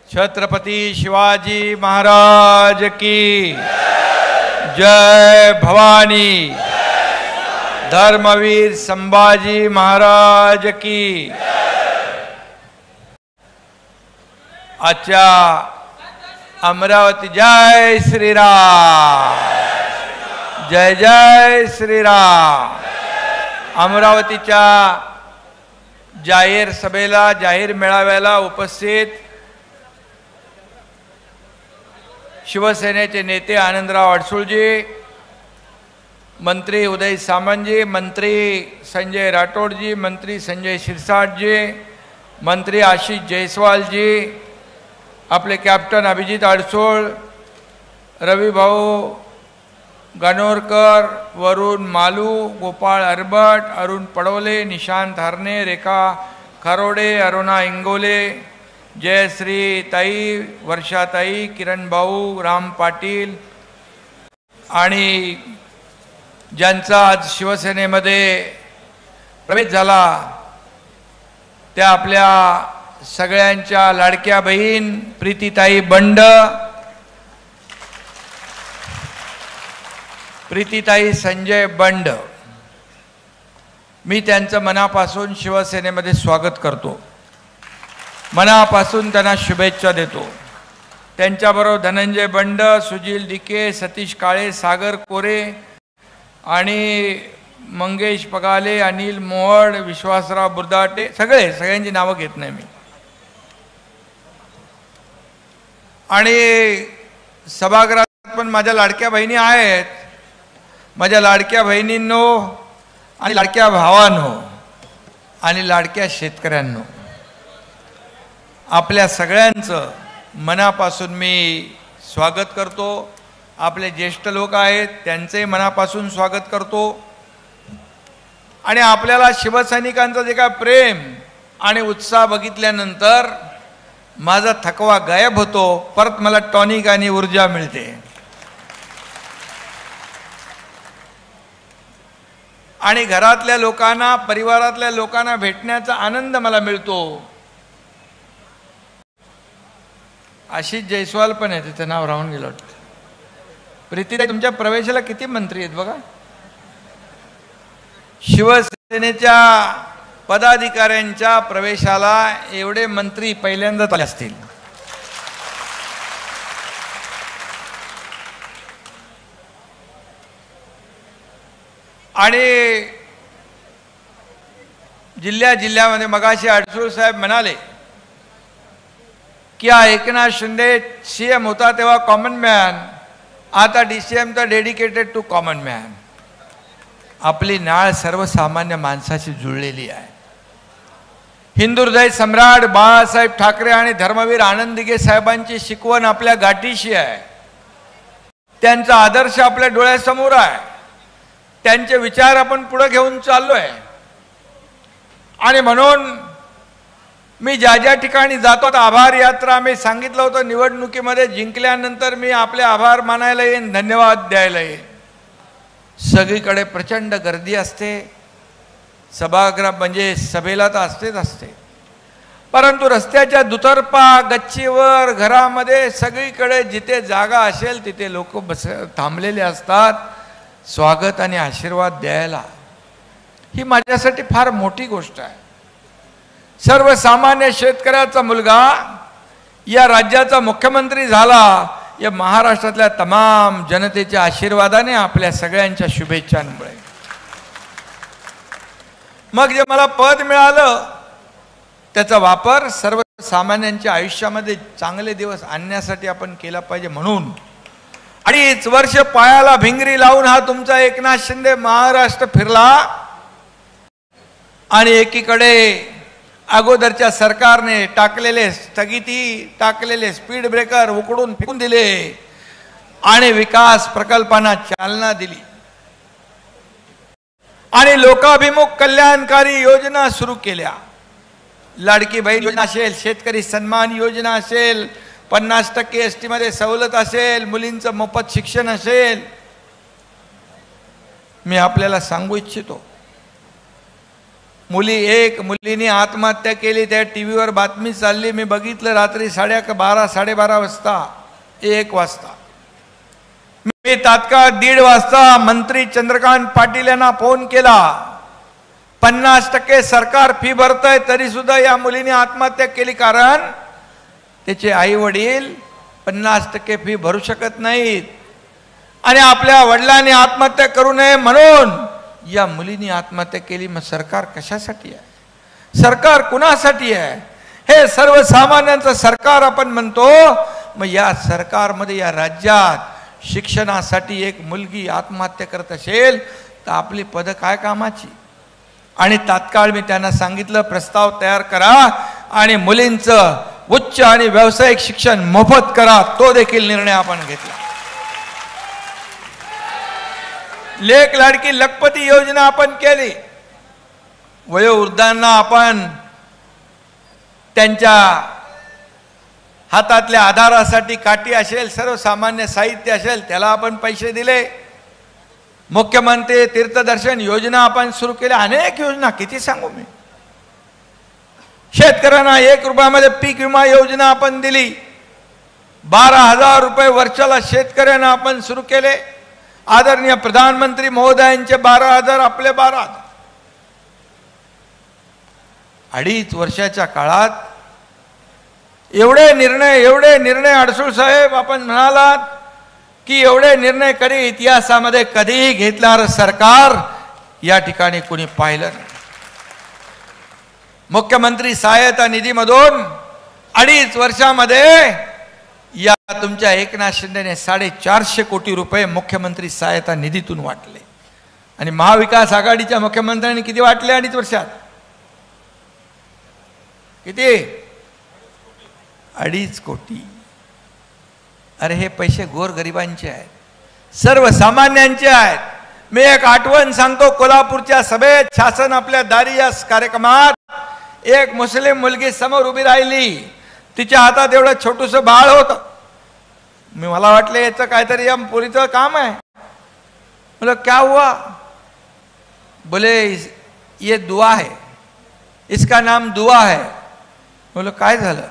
छत्रपती शिवाजी महाराज की जय भवानी। धर्मवीर संभाजी महाराज की। आजच्या अमरावती जय श्रीराम, जय जय श्रीराम। अमरावतीच्या जाहीर सभेला, जाहीर मेळाव्याला उपस्थित शिवसेनेचे नेते आनंदराव अडसूळजी, मंत्री उदय सामंतजी, मंत्री संजय राठोडजी, मंत्री संजय शिरसाटजी, मंत्री आशिष जयस्वालजी, आपले कॅप्टन अभिजित अडसूळ, रविभाऊ गणोरकर, वरुण मालू, गोपाळ अरबट, अरुण पडवले, निशांत हरणे, रेखा खरोडे, अरुणा इंगोले, जयश्री ताई, वर्षाताई, किरण भाऊ, राम पाटील आणि ज्यांचा आज शिवसेनेमध्ये प्रवेश झाला त्या आपल्या सगळ्यांच्या लाडक्या बहीण प्रीतीताई बंड, प्रीतीताई संजय बंड, मी त्यांचं मनापासून शिवसेनेमध्ये स्वागत करतो, मनापासून त्यांना शुभेच्छा देतो। त्यांच्याबरोबर धनंजय बंड, सुजील डिके, सतीश काळे, सागर कोरे आणि मंगेश पगाले, अनिल मोहड, विश्वासराव बुर्दाटे, सगळ्यांची नावं घेत नाही मी। आणि सभागृहात पण माझ्या लाडक्या बहिणी आहेत, माझ्या लाडक्या बहिणींनो आणि लाडक्या भावांनो आणि लाडक्या शेतकऱ्यांनो, आपल्या सगळ्यांचं मनापासून मी स्वागत करतो। आपले ज्येष्ठ लोक आहेत त्यांचे मनापासून स्वागत करतो। आणि आपल्याला शिवसैनिकांचं जे काय प्रेम आणि उत्साह बघितल्यानंतर माझा थकवा गायब होतो, परत मला टॉनिक आणि ऊर्जा मिळते। आणि घरातल्या लोकांना, परिवारातल्या लोकांना भेटण्याचा आनंद मला मिळतो। आशिष जयस्वाल पण आहे, त्याचं नाव राहून गेलं वाटतं। प्रीतीताई, तुमच्या प्रवेशाला किती मंत्री आहेत बघा। शिवसेनेच्या पदाधिकाऱ्यांच्या प्रवेशाला एवढे मंत्री पहिल्यांदाच आले असतील। आणि जिल्ह्यामध्ये मगाशी अडसूळ साहेब म्हणाले की एकनाथ शिंदे सीएम होता तेव्हा कॉमन मॅन, आता डीसीएम तर डेडिकेटेड टू कॉमन मॅन। आपली नाळ सर्वसामान्य माणसाशी जुळलेली आहे। हिंदू हृदय सम्राट बाळासाहेब ठाकरे आणि धर्मवीर आनंद दिघे साहेबांची शिकवण आपल्या गाठीशी आहे, त्यांचा आदर्श आपल्या डोळ्यासमोर आहे, त्यांचे विचार आपण पुढे घेऊन चाललोय। आणि म्हणून मी ज्या ज्या ठिकाणी जातो, आभार यात्रा मी सांगितलं होतं, निवडणुकीमध्ये जिंकल्यानंतर मी आपले आभार मानायला येईन, धन्यवाद द्यायला येईन। सगळीकडे प्रचंड गर्दी असते, सभागृह म्हणजे सभेला तर असतेच असते, परंतु रस्त्याच्या दुतर्फा, गच्चीवर, घरामध्ये सगळीकडे जिथे जागा असेल तिथे लोक थांबलेले असतात स्वागत आणि आशीर्वाद द्यायला। ही माझ्यासाठी फार मोठी गोष्ट आहे। सर्वसामान्य शेतकऱ्याचा मुलगा या राज्याचा मुख्यमंत्री झाला, या महाराष्ट्रातल्या तमाम जनतेच्या आशीर्वादाने, आपल्या सगळ्यांच्या शुभेच्छांमुळे। मग जे मला पद मिळालं त्याचा वापर सर्वसामान्यांच्या आयुष्यामध्ये चांगले दिवस आणण्यासाठी आपण केला पाहिजे। म्हणून 2.5 वर्ष पायाला भिंगरी लावून हा तुमचा एकनाथ शिंदे महाराष्ट्र फिरला आणि एकीकडे अगोदरच्या सरकारने टाकलेले स्थगिती, टाकलेले स्पीड ब्रेकर उकडून फेकून दिले आणि विकास प्रकल्पांना चालना दिली आणि लोकाभिमुख कल्याणकारी योजना सुरू केल्या। लाडकी बहीण योजना असेल, शेतकरी सन्मान योजना असेल, 50% एसटी मध्ये सवलत असेल, मुलींचं मोफत शिक्षण असेल। मी आपल्याला सांगू इच्छितो मुलीने आत्महत्या केली. त्या टीव्हीवर बातमी चालली, मी बघितलं रात्री 12:30 12:30 वाजता, 1 वाजता. मी तात्काळ 1:30 वाजता मंत्री चंद्रकांत पाटील यांना फोन केला. 50% सरकार फी भरतंय तरी सुद्धा या मुलीने आत्महत्या केली, कारण त्याचे आई वडील 50% फी भरू शकत नाहीत आणि आपल्या वडिलांनी आत्महत्या करू नये म्हणून या मुलीने आत्महत्या केली. मग सरकार कशासाठी आहे? सरकार कुणासाठी आहे? हे सर्वसामान्यांचं सरकार आपण म्हणतो. मग या सरकारमध्ये, या राज्यात शिक्षणासाठी एक मुलगी आत्महत्या करत असेल तर आपली पदं काय कामाची? आणि तात्काळ मी त्यांना सांगितलं, प्रस्ताव तयार करा आणि मुलींचं उच्च आणि व्यावसायिक शिक्षण मोफत करा. तो देखील निर्णय आपण घेतला. लेक लाडकी लखपती योजना आपण केली. वयोवृद्धांना आपण त्यांच्या हातातल्या आधारासाठी काठी असेल, सर्वसामान्य साहित्य असेल, त्याला आपण पैसे दिले. मुख्यमंत्री तीर्थदर्शन योजना आपण सुरू केल्या. अनेक योजना, किती सांगू मी. शेतकऱ्यांना 1 रुपयामध्ये पीक विमा योजना आपण दिली. 12,000 रुपये वर्षाला शेतकऱ्यांना आपण सुरू केले. आदरणीय प्रधानमंत्री महोदयांचे 12,000, आपले 12,000. 2.5 वर्षाच्या काळात एवढे निर्णय अडसूळ साहेब आपण म्हणालात की एवढे निर्णय कधी इतिहासामध्ये कधीही घेतणार सरकार या ठिकाणी कोणी पाहिलं नाही. मुख्यमंत्री सहायता निधीमधून 2.5 वर्षामध्ये या तुमच्या एकनाथ शिंदेने 450 कोटी रुपये मुख्यमंत्री सहायता निधीतून वाटले. आणि महाविकास आघाडीच्या मुख्यमंत्र्यांनी किती वाटले 2.5 वर्षात? किती? 2.5 कोटी. अरे हे पैसे गोरगरिबांचे आहेत, सर्वसामान्यांचे आहेत. मी एक आठवण सांगतो. कोल्हापूरच्या सभेत शासन आपल्या दारी या कार्यक्रमात एक मुस्लिम मुलगी समोर उभी राहिली. तिच्या हातात एवढं छोटूसं बाळ होतं. मला वाटलं याचं काहीतरी या पोरीचं काम आहे. बोला क्या हुआ? बोले ये दुआ है, इसका नाम दुआ है. बोलो काय झालं?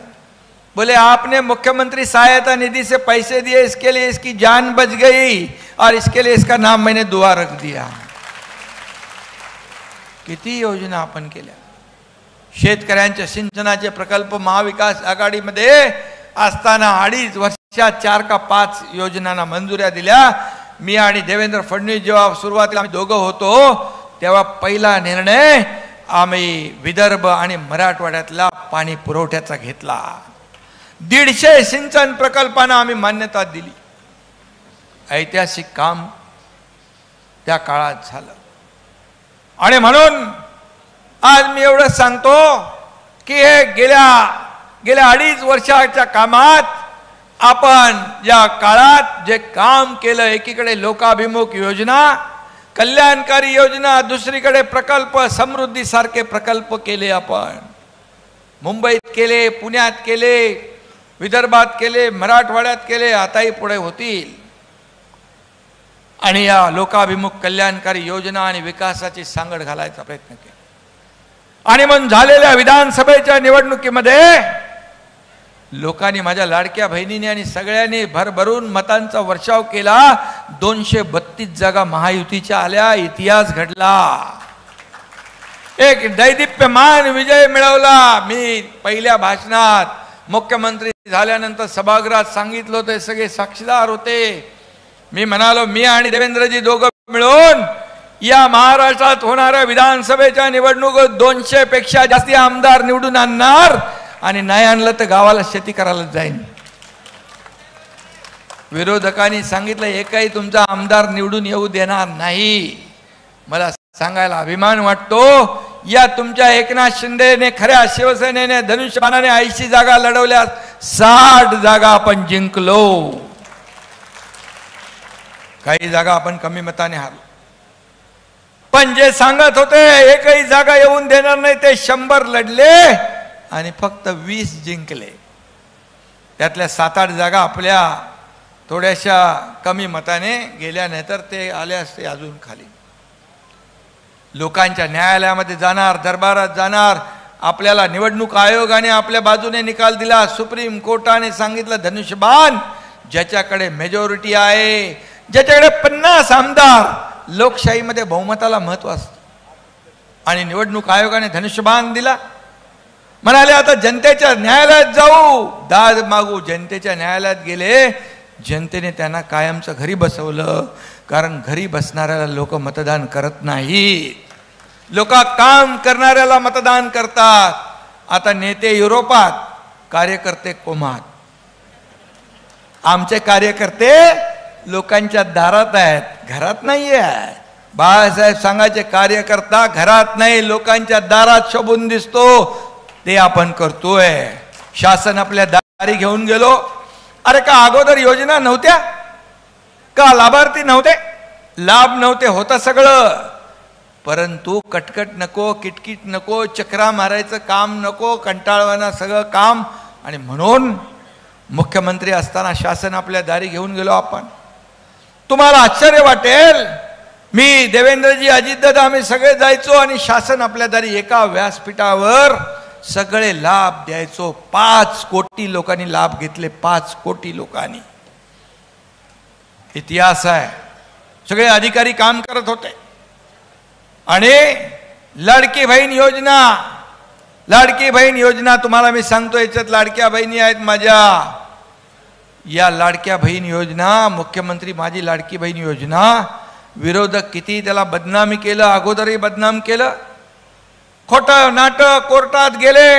बोले आपने मुख्यमंत्री सहायता निधि से पैसे दिए, इसके लिए इसकी जान बच गई और इसके लिए इसका नाम मैंने दुआ रख दिया. किती योजना आपण केल्या. शेतकऱ्यांच्या सिंचनाचे प्रकल्प महाविकास आघाडीमध्ये असताना 2.5 वर्षात 4 का 5 योजनांना मंजुऱ्या दिल्या. मी आणि देवेंद्र फडणवीस जेव्हा सुरुवातीला आम्ही दोघं होतो तेव्हा पहिला निर्णय आम्ही विदर्भ आणि मराठवाड्यातला पाणी पुरवठ्याचा घेतला. 150 सिंचन प्रकल्पांना आम्ही मान्यता दिली. ऐतिहासिक काम त्या काळात झालं. आणि म्हणून आज मी एवढं सांगतो की हे गेल्या 2.5 वर्षाच्या कामात आपण या काळात जे काम केलं, एकीकडे लोकाभिमुख योजना, कल्याणकारी योजना, दुसरीकडे प्रकल्प, समृद्धी सारखे प्रकल्प केले. आपण मुंबईत केले, पुण्यात केले, विदर्भात केले, मराठवाड्यात केले, आताही पुढे होतील. आणि या लोकाभिमुख कल्याणकारी योजना आणि विकासाची सांगड घालायचा प्रयत्न केला. आणि मग झालेल्या विधानसभेच्या निवडणुकीमध्ये लोकांनी, माझ्या लाडक्या बहिणीने आणि सगळ्यांनी भरभरून मतांचा वर्षाव केला. 232 जागा महायुतीच्या आल्या. इतिहास घडला. एक दैदिप्यमान विजय मिळवला. मी पहिल्या भाषणात मुख्यमंत्री झाल्यानंतर सभागृहात सांगितलं होतं, सगळे साक्षीदार होते. मी म्हणालो, मी आणि देवेंद्रजी दोघं मिळून या महाराष्ट्रात होणाऱ्या विधानसभेच्या निवडणुकीत 200 पेक्षा जास्ती आमदार निवडून आणणार आणि नाही आणलं तर गावाला शेती करायला जाईन. विरोधकांनी सांगितलं, एकही तुमचा आमदार निवडून येऊ देणार नाही. मला सांगायला अभिमान वाटतो, या तुमच्या एकनाथ शिंदेने, खऱ्या शिवसेनेने धनुष्यबाणाने 80 जागा लढवल्या, 60 जागा आपण जिंकलो. काही जागा आपण कमी मताने हारलो. पण जे सांगत होते एकही जागा येऊन देणार नाही, ते 100 लढले आणि फक्त 20 जिंकले. त्यातल्या 7-8 जागा आपल्या थोड्याशा कमी मताने गेल्या, नाही तर ते आले असते अजून खाली. लोकांच्या न्यायालयामध्ये जाणार, दरबारात जाणार. आपल्याला निवडणूक आयोगाने आपल्या बाजूने निकाल दिला, सुप्रीम कोर्टाने सांगितलं धनुष्यबाण ज्याच्याकडे मेजॉरिटी आहे, ज्याच्याकडे 50 आमदार, लोकशाहीमध्ये बहुमताला महत्व असतं. आणि निवडणूक आयोगाने धनुष्यबाण दिला. म्हणाले आता जनतेच्या न्यायालयात जाऊ, दाद मागू. जनतेच्या न्यायालयात गेले. जनतेने त्यांना कायमचं घरी बसवलं, कारण घरी बसणाऱ्याला लोक मतदान करत नाहीत. लोक काम करणाऱ्याला मतदान करतात. आता नेते युरोपात, कार्यकर्ते कोमात. आमचे कार्यकर्ते लोकांच्या दारात आहेत, घरात नाही आहेत. बाळासाहेब सांगायचे कार्यकर्ता घरात नाही, लोकांच्या दारात शोभून दिसतो, ते आपण करतोय. शासन आपल्या दारी घेऊन गेलो. अरे का अगोदर योजना नव्हत्या का? लाभार्थी नव्हते, लाभ नव्हते, होतं सगळं. परंतु कटकट नको, किटकिट नको, चक्रा मारायचं काम नको, कंटाळवाना सगळं काम. आणि म्हणून मुख्यमंत्री असताना शासन आपल्या दारी घेऊन गेलो आपण. तुम्हाला आश्चर्य वाटेल, मी देवेंद्रजी, अजितदादा, आम्ही सगळे जायचो आणि शासन आपल्या दारी एका व्यासपीठावर सगळे लाभ द्यायचो. 5 कोटी लोकांनी लाभ घेतले, 5 कोटी लोकांनी. इतिहास आहे. सगळे अधिकारी काम करत होते. आणि लाडकी बहीण योजना, लाडकी बहीण योजना तुम्हाला मी सांगतो, याच्यात लाडक्या बहिणी आहेत माझ्या. या लाडक्या बहीण योजना, मुख्यमंत्री माझी लाडकी बहीण योजना, विरोधक किती त्याला बदनामी केलं, अगोदरही बदनाम केलं. खोटं नाटक, कोर्टात गेले.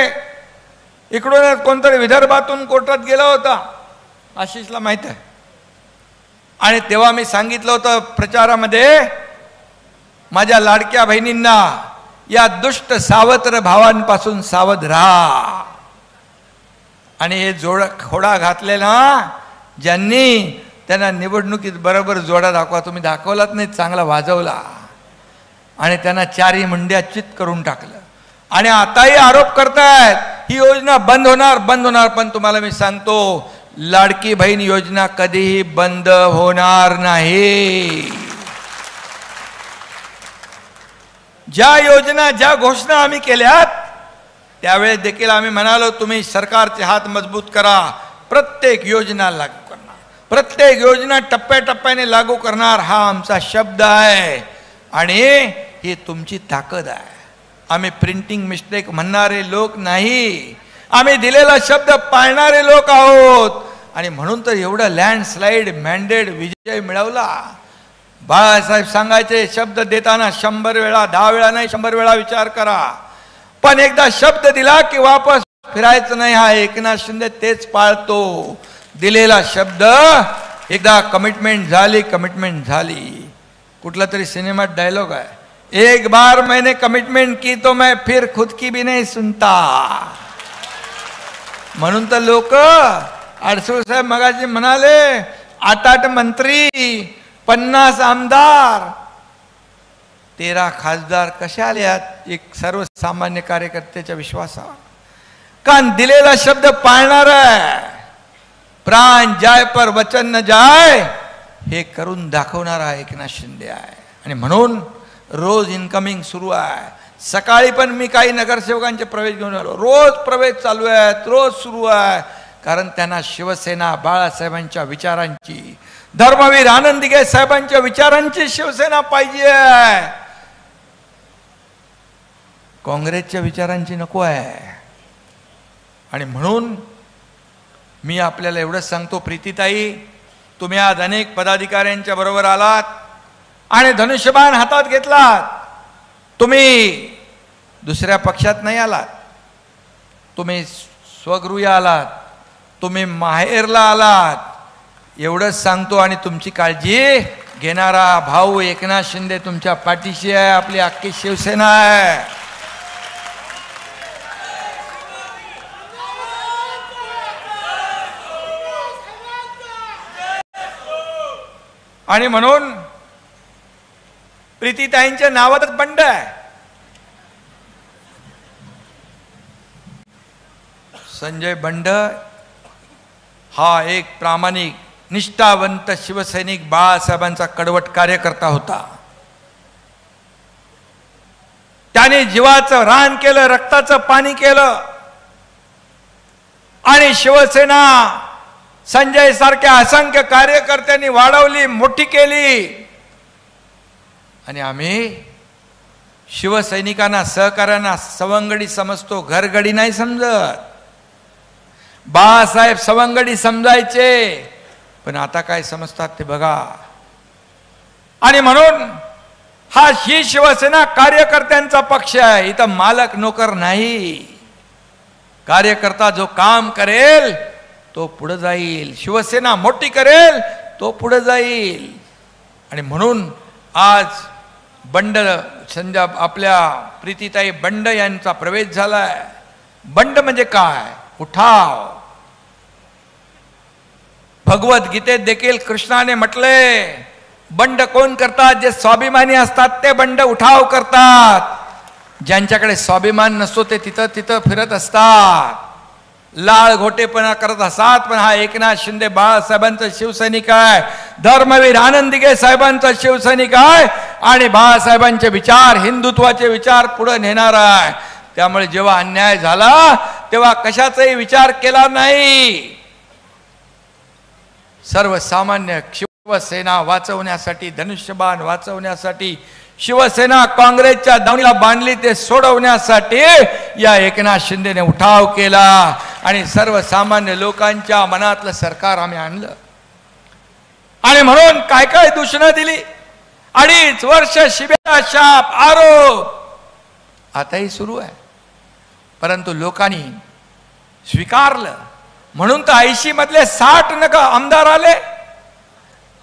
इकडून कोणतरी विदर्भातून कोर्टात गेला होता, आशिषला माहित आहे. आणि तेव्हा मी सांगितलं होतं प्रचारामध्ये, माझ्या लाडक्या बहिणींना, या दुष्ट सावत्र भावांपासून सावध राहा. आणि हे खोडा घातलेला ज्यांनी, त्यांना निवडणुकीत बरोबर जोडा दाखवा. तुम्ही दाखवलाच नाही, चांगला वाजवला आणि त्यांना 4 मुंड्या चित करून टाकलं. आणि आताही आरोप करतायत ही योजना बंद होणार, बंद होणार. पण तुम्हाला मी सांगतो, लाडकी बहीण योजना कधीही बंद होणार नाही. ज्या योजना, ज्या घोषणा आम्ही केल्यात, त्यावेळेस देखील आम्ही म्हणालो तुम्ही सरकारचे हात मजबूत करा, प्रत्येक योजना लागू करणार, प्रत्येक योजना टप्प्याटप्प्याने लागू करणार, हा आमचा शब्द आहे. आणि ही तुमची ताकद आहे. आम्ही प्रिंटिंग मिस्टेक म्हणणारे लोक नाही, आम्ही दिलेला शब्द पाळणारे लोक आहोत. आणि म्हणून तर एवढं लँडस्लाइड मॅन्डेट विजय मिळवला. बाळासाहेब सांगायचे, शब्द देताना 100 वेळा, 10 वेळा नाही, 100 वेळा विचार करा. पण एकदा शब्द दिला की वापस फिरायचं नाही. हा एकनाथ शिंदे तेच पाळतो. दिलेला शब्द, एकदा कमिटमेंट झाली, कमिटमेंट झाली. कुठला तरी सिनेमात डायलॉग आहे, एक बार मैंने कमिटमेंट की तो मैं फिर खुद की भी नहीं सुनता. म्हणून तर लोक, अडसूळ साहेब मगाशी म्हणाले, 8 मंत्री, 50 आमदार, 13 खासदार कसे आले आहेत एक सर्वसामान्य कार्यकर्त्याच्या विश्वासावर. कारण दिलेला शब्द पाळणार आहे. प्राण जाय पर वचन न जाय, हे करून दाखवणारा एकनाथ शिंदे आहे. आणि म्हणून रोज इनकमिंग सुरू आहे. सकाळी पण मी काही नगरसेवकांचे प्रवेश घेऊन आलो. रोज प्रवेश चालू आहेत, रोज सुरू आहे. कारण त्यांना शिवसेना, बाळासाहेबांच्या विचारांची, धर्मवीर आनंद दिघे साहेबांच्या विचारांची शिवसेना पाहिजे आहे, काँग्रेसच्या विचारांची नको आहे. आणि म्हणून मी आपल्याला एवढंच सांगतो, प्रीतीताई, तुम्ही आज अनेक पदाधिकाऱ्यांच्या बरोबर आलात आणि धनुष्यबाण हातात घेतलात. तुम्ही दुसऱ्या पक्षात नाही आलात, तुम्ही स्वगृही आलात, तुम्ही माहेरला आलात. एवढंच सांगतो. आणि तुमची काळजी घेणारा भाऊ एकनाथ शिंदे तुमच्या पाठीशी आहे, आपली अख्खी शिवसेना आहे. आणि म्हणून प्रीतीताईंच्या नावातच बंड आहे. संजय बंड हा एक प्रामाणिक, निष्ठावंत शिवसैनिक, बाळासाहेबांचा कडवट कार्यकर्ता होता. त्याने जीवाचं रान केलं, रक्ताचं पाणी केलं. आणि शिवसेना संजय सारख्या असंख्य कार्यकर्त्यांनी वाढवली, मोठी केली. आणि आम्ही शिवसैनिकांना, सहकार्यांना सवंगडी समजतो, घरगडी नाही समजत. बाळासाहेब सवंगडी समजायचे, पण आता काय समजतात ते बघा. आणि म्हणून ही शिवसेना कार्यकर्त्यांचा पक्ष आहे. इथं मालक नोकर नाही. कार्यकर्ता जो काम करेल तो पुढे जाईल, शिवसेना मोठी करेल तो पुढे जाईल. आणि म्हणून आज बंड आपल्या प्रीतीताई बंड यांचा प्रवेश झालाय. बंड म्हणजे काय? उठाव. भगवद्गीतेत देखील कृष्णाने म्हटले, बंड कोण करतात? जे स्वाभिमानी असतात ते बंड उठाव करतात. ज्यांच्याकडे स्वाभिमान नसतो ते तिथं तिथं फिरत असतात, लाळ घोटेपणा करत असतात. पण हा एकनाथ शिंदे बाळासाहेबांचा शिवसैनिक आहे, धर्मवीर आनंद दिघे साहेबांचा शिवसैनिक आहे आणि बाळासाहेबांचे विचार, हिंदुत्वाचे विचार पुढे नेणार आहे. त्यामुळे जेव्हा अन्याय झाला तेव्हा कशाचाही विचार केला नाही. सर्वसामान्य शिवसेना वाचवण्यासाठी, धनुष्यबाण वाचवण्यासाठी, शिवसेना काँग्रेसच्या दावणीला बांधली ते सोडवण्यासाठी या एकनाथ शिंदेने उठाव केला आणि सर्वसामान्य लोकांच्या मनातलं सरकार आम्ही आणलं. आणि म्हणून काय काय दूषणं दिली, 2.5 वर्ष शिबिरा, शाप, आरोप आताही सुरू आहे. परंतु लोकांनी स्वीकारलं. म्हणून तर 80 मधले 60 आमदार आले.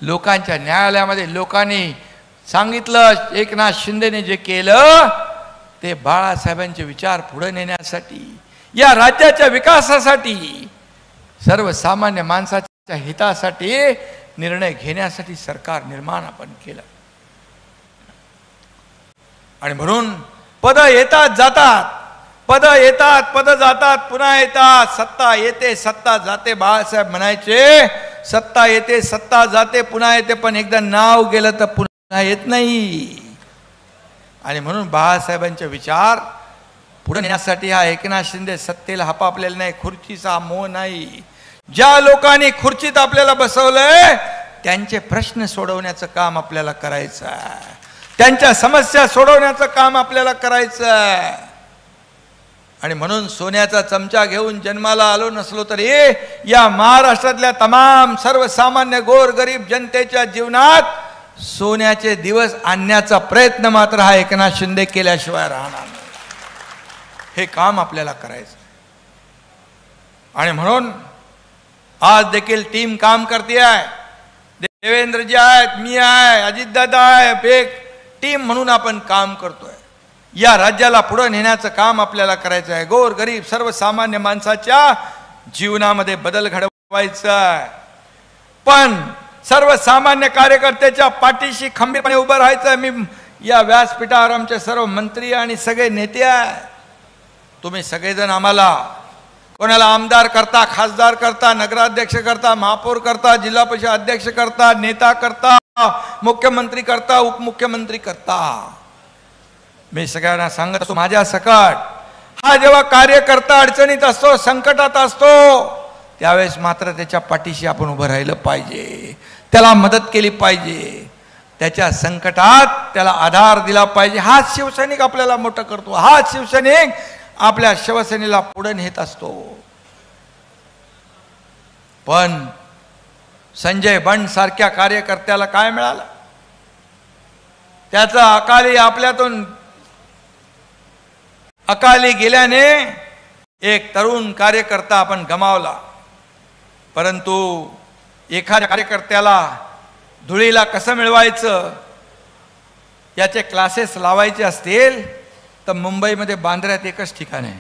लोकांच्या न्यायालयामध्ये लोकांनी सांगितलं, एकनाथ शिंदेने जे केलं ते बाळासाहेबांचे विचार पुढे नेण्यासाठी, या राज्याच्या विकासासाठी, सर्वसामान्य माणसाच्या हितासाठी निर्णय घेण्यासाठी सरकार निर्माण आपण केलं. आणि म्हणून पद येतात जातात, पद येतात पद जातात, पुन्हा येतात. सत्ता येते सत्ता जाते. बाळासाहेब म्हणायचे, सत्ता येते सत्ता जाते, पुन्हा येते, पण एकदा नाव गेलं तर पुन्हा येत नाही. आणि म्हणून बाळासाहेबांचे विचार पुढे नेण्यासाठी हा एकनाथ शिंदे सत्तेला हपापलेला नाही, खुर्चीचा मोह नाही. ज्या लोकांनी खुर्चीत आपल्याला बसवलंय त्यांचे प्रश्न सोडवण्याचं काम आपल्याला करायचं आहे, त्यांच्या समस्या सोडवण्याचं काम आपल्याला करायचं आहे. आणि म्हणून सोन्याचा चमचा घेऊन जन्माला आलो नसलो तरी या महाराष्ट्रातल्या तमाम सर्वसामान्य गोरगरीब जनतेच्या जीवनात सोन्याचे दिवस आणण्याचा प्रयत्न मात्र हा एकनाथ शिंदे केल्याशिवाय राहणार नाही. हे काम आपल्याला करायचं. आणि म्हणून आज देखील टीम काम करते आहे. देवेंद्रजी आहेत, मी आहे, अजितदादा आहे, एक टीम म्हणून आपण काम करतोय. या राज्याला पुढे नेण्याचं काम आपल्याला करायचं आहे. गोरगरीब सर्वसामान्य माणसाच्या जीवनामध्ये बदल घडवायचा आहे. पण सर्वसामान्य कार्यकर्त्याच्या पाठीशी खंबीरपणे उभं राहायचं. मी या व्यासपीठावर आमचे सर्व मंत्री आणि सगळे नेते आहेत. तुम्ही सगळेजण आम्हाला कोणाला आमदार करता, खासदार करता, नगराध्यक्ष करता, महापौर करता, जिल्हा परिषद अध्यक्ष करता, नेता करता, मुख्यमंत्री करता, उपमुख्यमंत्री करता. मी सगळ्यांना सांगत असतो, माझ्या सकट हा जेव्हा कार्यकर्ता अडचणीत असतो, संकटात असतो, त्यावेळेस मात्र त्याच्या पाठीशी आपण उभं राहिलं पाहिजे, त्याला मदत केली पाहिजे, त्याच्या संकटात त्याला आधार दिला पाहिजे. हाच शिवसैनिक आपल्याला मोठं करतो. हाच शिवसैनिक आपल्या शिवसेनेला पुढे नेत असतो. पण संजय बंड सारख्या कार्यकर्त्याला काय मिळालं? त्याचा अकाली गेल्याने एक तरुण कार्यकर्ता आपण गमावला. परंतु एखाद्या कार्यकर्त्याला धुळीला कसं मिळवायचं याचे क्लासेस लावायचे असतील तर मुंबईमध्ये बांद्र्यात एकच ठिकाण आहे,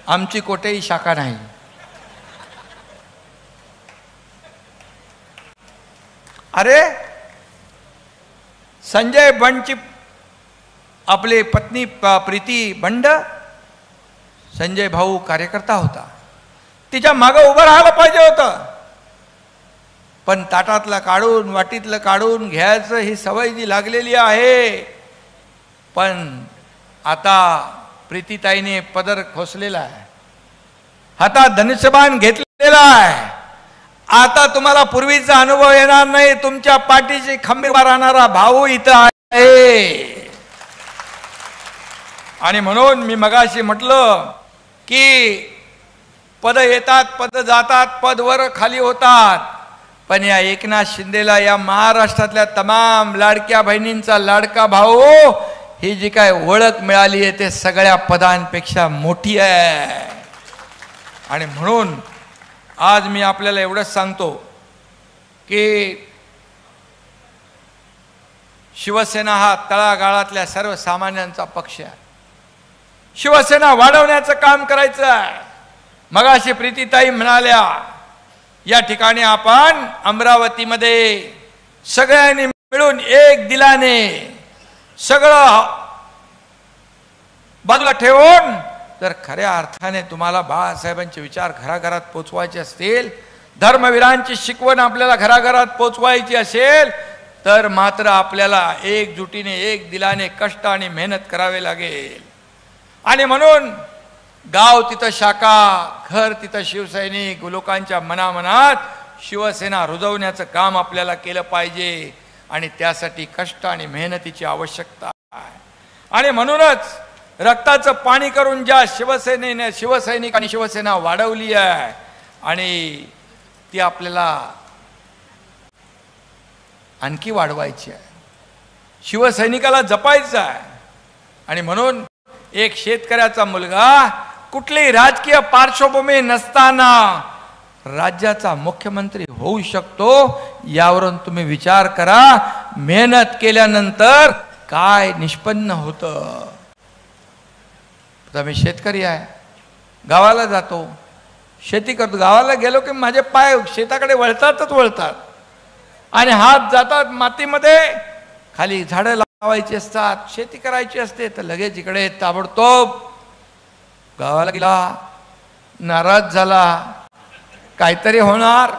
आमची कोठेही शाखा नाही. अरे संजय बंडची आपली पत्नी प्रीती बंड, संजय भाऊ कार्यकर्ता होता, तिच्या मागं उभं राहायला पाहिजे होतं. पण ताटातलं काढून वाटीतलं काढून घ्यायचं ही सवय जी लागलेली आहे पण आता प्रीतीताईने पदर खोसलेला आहे, हातात धनुष्यबाण घेतलेला आहे. आता तुम्हाला पूर्वीचा अनुभव येणार नाही. तुमच्या पाठीशी खंबीर राहणारा भाऊ इथं आहे. आणि म्हणून मी मगाशी म्हटलं की पद येतात, पद जातात, पद वर खाली होतात, पण या एकनाथ शिंदेला, या महाराष्ट्रातल्या तमाम लाडक्या बहिणींचा लाडका भाऊ, ही जी काय ओळख मिळाली आहे ते सगळ्या पदांपेक्षा मोठी आहे. आणि म्हणून आज मी आपल्याला एवढंच सांगतो की शिवसेना हा तळागाळातल्या सर्वसामान्यांचा पक्ष आहे. शिवसेना वाढवण्याचं काम करायचं आहे. मगाशी प्रीतीताई म्हणाल्या, या ठिकाणी आपण अमरावतीमध्ये सगळ्यांनी मिळून एक दिलाने सगळं बाजूला ठेवून जर खऱ्या अर्थाने तुम्हाला बाळासाहेबांचे विचार घराघरात पोचवायचे असतील, धर्मवीरांची शिकवण आपल्याला घराघरात पोचवायची असेल, तर मात्र आपल्याला एकजुटीने एक दिलाने कष्ट आणि मेहनत करावे लागेल. आणि म्हणून गाव तिथं शाखा, घर तिथं शिवसैनिक, लोकांच्या मनामनात शिवसेना रुजवण्याचं काम आपल्याला केलं पाहिजे. आणि त्यासाठी कष्ट आणि मेहनतीची आवश्यकता आहे. आणि म्हणूनच रक्ताचं पाणी करून ज्या शिवसेनेने शिवसैनिक आणि शिवसेना वाढवली आहे, आणि ती आपल्याला आणखी वाढवायची आहे. शिवसैनिकाला जपायचं आहे. आणि म्हणून एक शेतकऱ्याचा मुलगा कुठलीही राजकीय पार्श्वभूमी नसताना राज्याचा मुख्यमंत्री होऊ शकतो. यावरून तुम्ही विचार करा, मेहनत केल्यानंतर काय निष्पन्न होतं. मी शेतकरी आहे, गावाला जातो, शेती करतो. गावाला गेलो की माझे पाय शेताकडे वळतातच वळतात आणि हात जातात मातीमध्ये. खाली झाडं लावायची असतात, शेती करायची असते, तर लगेच इकडे ताबडतोब गावाला गेला, नाराज झाला, काहीतरी होणार,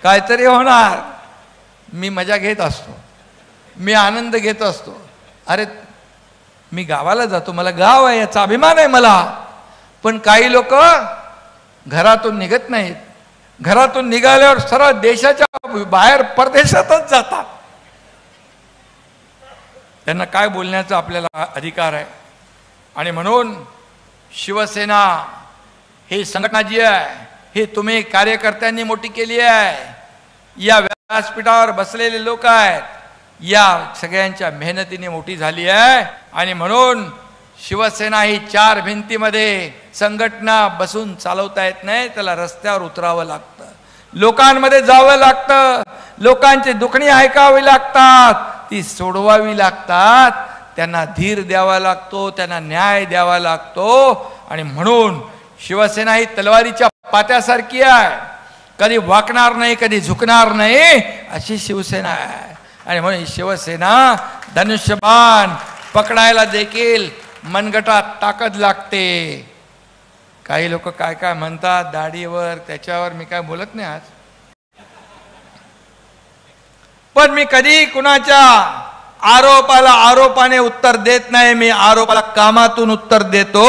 काहीतरी होणार. मी मजा घेत असतो, मी आनंद घेत असतो. अरे मी गावाला जातो, मला गाव आहे याचा अभिमान आहे मला. पण काही लोक घरातून निघत नाहीत. घरातून निघाल्यावर सरळ देशाच्या बाहेर परदेशातच जातात. त्यांना काय बोलण्याचा आपल्याला अधिकार आहे. आणि म्हणून शिवसेना ही संघटना जी आहे, ही तुम्ही कार्यकर्त्यांनी मोठी केली आहे. या व्यासपीठावर बसलेले लोक आहेत, या सगळ्यांच्या मेहनतीने मोठी झाली आहे. आणि म्हणून शिवसेना ही चार भिंतीमध्ये संघटना बसून चालवता येत नाही. त्याला रस्त्यावर उतरावं लागतं, लोकांमध्ये जावं लागतं, लोकांची दुखणी ऐकावी लागतात, ती सोडवावी लागतात, त्यांना धीर द्यावा लागतो, त्यांना न्याय द्यावा लागतो. आणि म्हणून शिवसेना ही तलवारीच्या पात्यासारखी आहे, कधी वाकणार नाही, कधी झुकणार नाही, अशी शिवसेना आहे. आणि म्हणून शिवसेना धनुष्यबाण पकडायला देखील मनगटात ताकद लागते. काही लोक काय काय म्हणतात दाढीवर, त्याच्यावर मी काय बोलत नाही आज. पण मी कधी कुणाच्या आरोपाला आरोपाने उत्तर देत नाही. मी आरोपाला कामातून उत्तर देतो.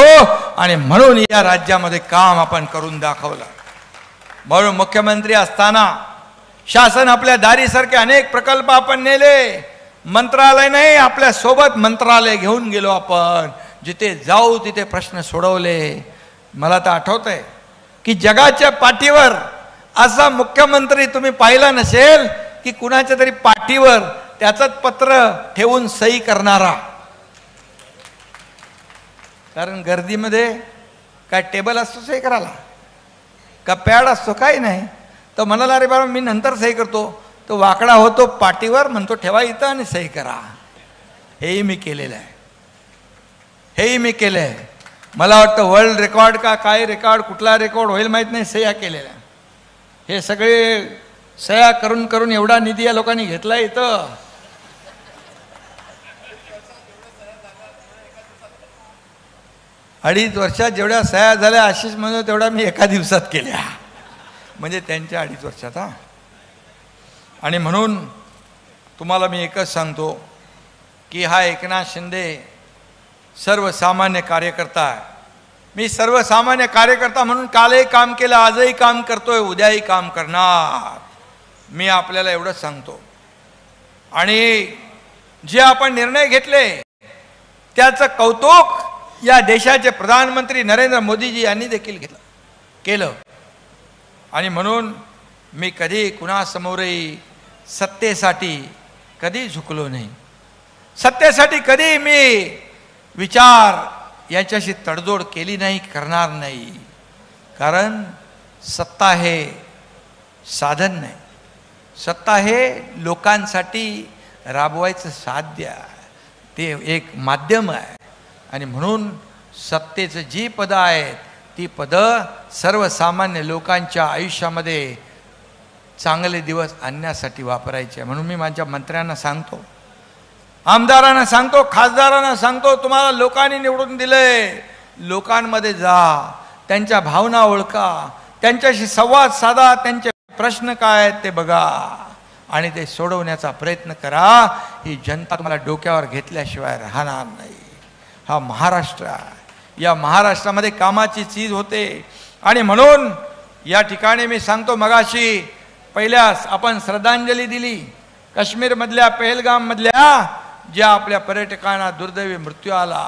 आणि म्हणून या राज्यामध्ये काम आपण करून दाखवलं. म्हणून मुख्यमंत्री असताना शासन आपल्या दारीसारखे अनेक प्रकल्प आपण नेले. मंत्रालय नाही, आपल्या सोबत मंत्रालय घेऊन गेलो आपण. जिथे जाऊ तिथे प्रश्न सोडवले. मला तर आठवत आहे की जगाच्या पाठीवर असा मुख्यमंत्री तुम्ही पाहिला नसेल की कुणाच्या तरी पाठीवर त्याचंच पत्र ठेवून सही करणारा. कारण गर्दीमध्ये काय टेबल असतो सही करायला, का पॅड असतो, काही नाही. तो म्हणाला अरे बाबा मी नंतर सही करतो. तो वाकडा होतो पाठीवर, म्हणतो ठेवा इथं आणि सही करा. हेही मी केलेलं आहे, हेही मी केलं आहे. मला वाटतं वर्ल्ड रेकॉर्ड का काय रेकॉर्ड, कुठला रेकॉर्ड होईल माहीत नाही, सह्या केलेल्या. हे सगळे सह्या करून करून एवढा निधी या लोकांनी घेतला इथं. अडीच वर्षात जेवढ्या सह्या झाल्या आशिष म्हणून तेवढ्या मी एका दिवसात केल्या, म्हणजे त्यांच्या 2.5 वर्षात. हा. आणि म्हणून तुम्हाला मी एकच सांगतो की हा एकनाथ शिंदे सर्वसामान्य कार्यकर्ता आहे. मी सर्वसामान्य कार्यकर्ता म्हणून कालही काम केलं, आजही काम करतोय, उद्याही काम करणार. मी आपल्याला एवढं सांगतो. आणि जे आपण निर्णय घेतले त्याचं कौतुक या देशाचे प्रधानमंत्री नरेंद्र मोदीजी यांनी देखील केलं. आणि म्हणून मी कधी कुणासमोरही सत्तेसाठी कधी झुकलो नाही. सत्तेसाठी कधी मी विचार याच्याशी तडजोड केली नाही, करणार नाही. कारण सत्ता हे साधन नाही, सत्ता हे लोकांसाठी राबवायचं साध्य आहे, ते एक माध्यम आहे. आणि म्हणून सत्तेचं जी पदं आहेत ती पदं सर्वसामान्य लोकांच्या आयुष्यामध्ये चांगले दिवस आणण्यासाठी वापरायचे. म्हणून मी माझ्या मंत्र्यांना सांगतो, आमदारांना सांगतो, खासदारांना सांगतो, तुम्हाला लोकांनी निवडून दिलंय, लोकांमध्ये जा, त्यांच्या भावना ओळखा, त्यांच्याशी संवाद साधा, त्यांचे प्रश्न काय आहेत ते बघा आणि ते सोडवण्याचा प्रयत्न करा. ही जनता तुम्हाला डोक्यावर घेतल्याशिवाय राहणार नाही. हा महाराष्ट्र आहे, या महाराष्ट्रामध्ये कामाची चीज होते. आणि म्हणून या ठिकाणी मी सांगतो, मगाशी पहिल्यास आपण श्रद्धांजली दिली काश्मीरमधल्या पहलगाममधल्या ज्या आपल्या पर्यटकांना दुर्दैवी मृत्यू आला.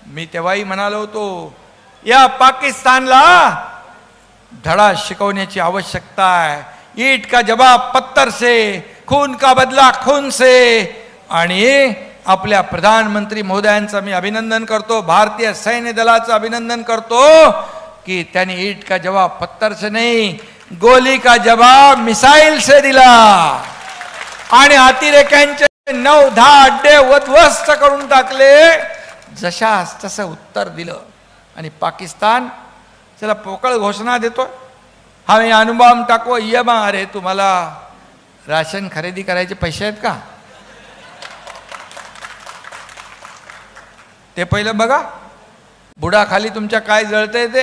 मी तेव्हाही म्हणालो होतो, या पाकिस्तानला धडा शिकवण्याची आवश्यकता आहे. ईट का जवाब पत्थर से, खून का बदला खून से. आणि आपल्या प्रधानमंत्री महोदयांचं मी अभिनंदन करतो, भारतीय सैन्य दलाचं अभिनंदन करतो की त्यांनी ईट का जवाब पत्थर से नहीं, गोली का जवाब मिसाईल से दिला. आणि अतिरेक्यांचे 9-10 अड्डे उद्ध्वस्त करून टाकले. जशास तसं उत्तर दिलं. आणि पाकिस्तान चला पोकळ घोषणा देतो, आम्ही अणुबॉम्ब टाकू. ये बा, अरे तुम्हाला राशन खरेदी करायचे पैसे आहेत का? ते पहिलं बघा, बुडाखाली तुमच्या काय जळतंय ते,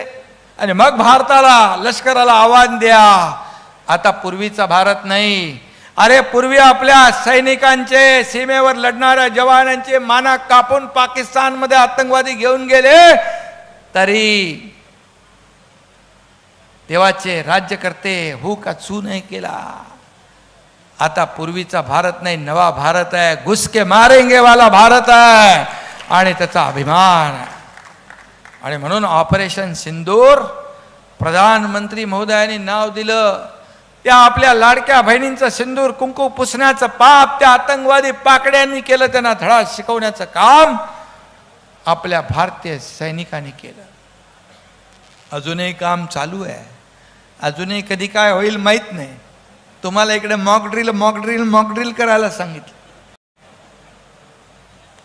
आणि मग भारताला, लष्कराला आव्हान द्या. आता पूर्वीचा भारत नाही. अरे पूर्वी आपल्या सैनिकांचे, सीमेवर लढणाऱ्या जवानांचे माना कापून पाकिस्तानमध्ये आतंकवादी घेऊन गेले, तरी तेव्हाचे राज्यकर्ते हू का चू नाही केला. आता पूर्वीचा भारत नाही, नवा भारत आहे, घुस के मारेंगे वाला भारत आहे. आणि त्याचा अभिमान आहे. आणि म्हणून ऑपरेशन सिंदूर प्रधानमंत्री महोदयांनी नाव दिलं. त्या आपल्या लाडक्या बहिणींचं सिंदूर कुंकू पुसण्याचं पाप त्या आतंकवादी पाकड्यांनी केलं. त्यांना धडा शिकवण्याचं काम आपल्या भारतीय सैनिकांनी केलं. अजूनही काम चालू आहे. अजूनही कधी काय होईल माहीत नाही. तुम्हाला इकडे मॉक ड्रिल करायला सांगितलं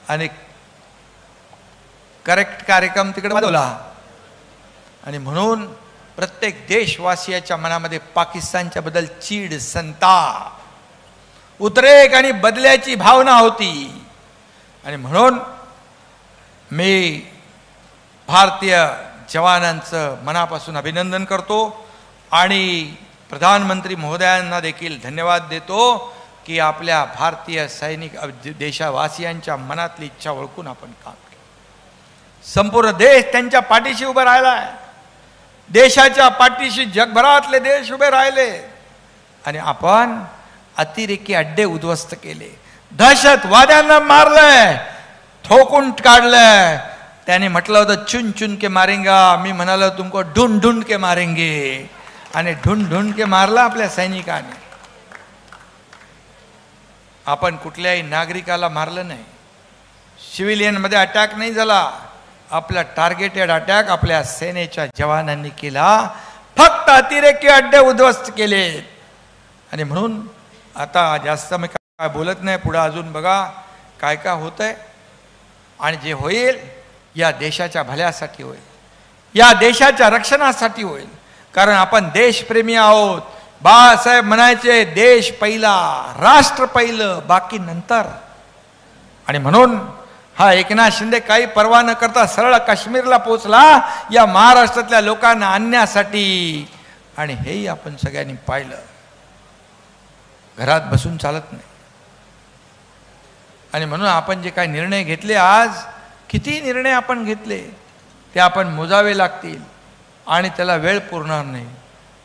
आणि करेक्ट कार्यक्रम तिकडे बोलवला. आणि म्हणून प्रत्येक देशवासियाच्या मनामध्ये पाकिस्तानच्या बद्दल चीड, संताप, उद्रेक आणि बदल्याची भावना होती. आणि म्हणून मी भारतीय जवानांचं मनापासून अभिनंदन करतो आणि प्रधानमंत्री महोदयांना देखील धन्यवाद देतो की आपल्या भारतीय सैनिक देशवासियांच्या मनातली इच्छा ओळखून आपण काम केलं. संपूर्ण देश त्यांच्या पाठीशी उभं राहिला आहे. देशाच्या पाठीशी जगभरातले देश उभे राहिले. आणि आपण अतिरेकी अड्डे उद्ध्वस्त केले, दहशतवाद्यांना मारलंय, ठोकून काढलंय. त्याने म्हटलं होतं चुन चुन के मारेंगा, मी म्हणालो तुमको ढूंढ ढूंढ के मारेंगे. आणि ढूंढ ढूंढ के मारला आपल्या सैनिकांनी. आपण कुठल्याही नागरिकाला मारलं नाही, सिव्हिलियनमध्ये अटॅक नाही झाला. आपला टार्गेटेड अटॅक आपल्या सेनेच्या जवानांनी केला. फक्त अतिरेकी अड्डे उद्ध्वस्त केले. आणि म्हणून आता जास्त मी काय बोलत नाही, पुढे अजून बघा काय काय होतंय. आणि जे होईल या देशाच्या भल्यासाठी होईल, या देशाच्या रक्षणासाठी होईल. कारण आपण देशप्रेमी आहोत. बाळासाहेब म्हणायचे, देश पहिला, राष्ट्र पहिलं, बाकी नंतर. आणि म्हणून हा एकनाथ शिंदे काही पर्वा न करता सरळ काश्मीरला पोचला या महाराष्ट्रातल्या लोकांना आणण्यासाठी. आणि हेही आपण सगळ्यांनी पाहिलं. घरात बसून चालत नाही. आणि म्हणून आपण जे काही निर्णय घेतले आज किती निर्णय आपण घेतले ते आपण मोजावे लागतील आणि त्याला वेळ पुरणार नाही.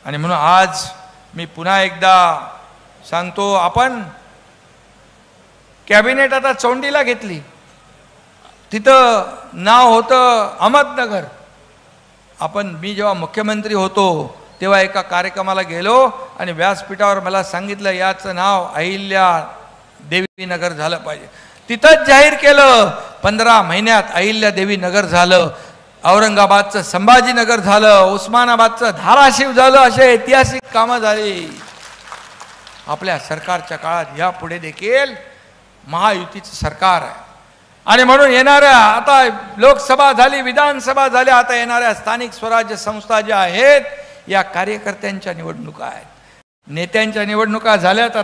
आणि म्हणून आज मी पुन्हा एकदा सांगतो, आपण कॅबिनेट आता चौंडीला घेतली, तिथं नाव होतं अहमदनगर. मी जेव्हा मुख्यमंत्री होतो तेव्हा एका कार्यक्रमाला गेलो आणि व्यासपीठावर मला सांगितलं याचं नाव अहिल्या देवी नगर झालं पाहिजे. तिथंच जाहीर केलं, 15 महिन्यात अहिल्या देवी नगर झालं, औरंगाबादचं संभाजीनगर झालं, उस्मानाबादचं धाराशिव झालं. असे ऐतिहासिक कामं झाली आपल्या सरकारच्या काळात. यापुढे देखील महायुतीचं सरकार आहे. आणि म्हणून येणाऱ्या, आता लोकसभा झाली, विधानसभा झाल्या, आता येणाऱ्या स्थानिक स्वराज्य संस्था ज्या आहेत या कार्यकर्त्यांच्या निवडणुका आहेत. नेत्यांच्या निवडणुका झाल्यात,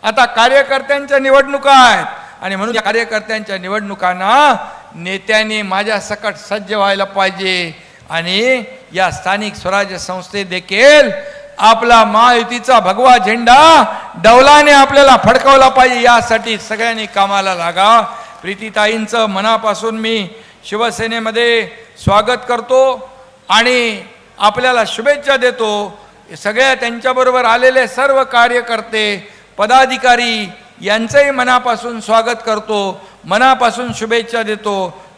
आता कार्यकर्त्यांच्या निवडणुका आहेत. आणि म्हणून या कार्यकर्त्यांच्या निवडणुकांना नेत्यांनी माझ्या सकट सज्ज व्हायला पाहिजे. आणि या स्थानिक स्वराज्य संस्थेत देखील आपला महायुतीचा भगवा झेंडा डौलाने आपल्याला फडकवला पाहिजे. यासाठी सगळ्यांनी कामाला लागा. प्रीतीताईंचं मनापासून मी शिवसेनेमध्ये स्वागत करतो आणि आपल्याला शुभेच्छा देतो. सगळ्या त्यांच्याबरोबर आलेले सर्व कार्यकर्ते, पदाधिकारी यांचंही मनापासून स्वागत करतो, मनापासून शुभेच्छा देतो.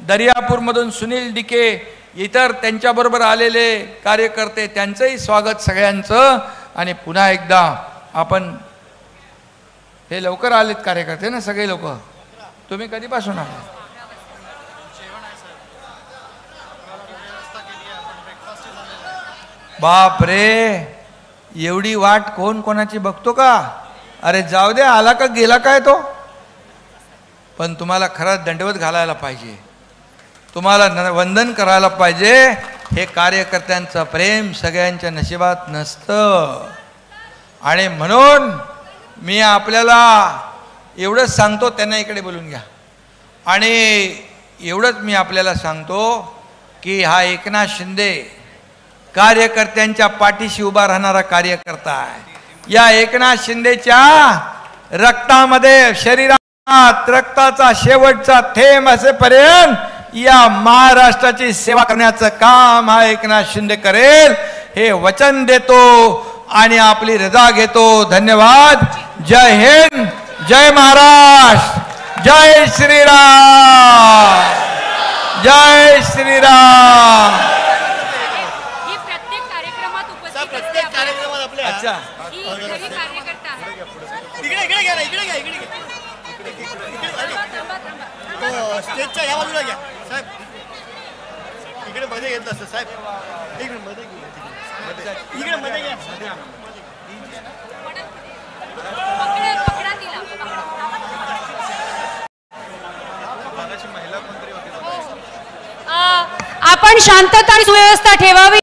दर्यापूरमधून सुनील डिके, इतर त्यांच्याबरोबर आलेले कार्यकर्ते, त्यांचंही स्वागत सगळ्यांचं. आणि पुन्हा एकदा आपण हे लवकर आलेत कार्यकर्ते ना सगळे लोक, तुम्ही कधीपासून आले? बाप रे, एवढी वाट कोण कोणाची बघतो का? अरे जाऊ दे, आला का गेला काय तो. पण तुम्हाला खरंच दंडवत घालायला पाहिजे, तुम्हाला वंदन करायला पाहिजे. हे कार्यकर्त्यांचं प्रेम सगळ्यांच्या नशिबात नसतं. आणि म्हणून मी आपल्याला एवढंच सांगतो, त्यांना इकडे बोलून घ्या. आणि एवढंच मी आपल्याला सांगतो की हा एकनाथ शिंदे कार्यकर्त्यांच्या पाठीशी उभा राहणारा कार्यकर्ता आहे. या एकनाथ शिंदेच्या रक्तामध्ये, शरीरात रक्ताचा शेवटचा थेंब असेपर्यंत या महाराष्ट्राची सेवा करण्याचं काम हा एकनाथ शिंदे करेल, हे वचन देतो आणि आपली रजा घेतो. धन्यवाद. जय हिंद, जय महाराष्ट्र, जय श्रीराम, जय श्रीराम. अच्छा, स्टेजच्या या बाजूला घ्या साहेब, इकडे मध्ये घेतलं असतं साहेब, इकडे मध्ये घ्या. आपण शांतता आणि सुव्यवस्था ठेवावी.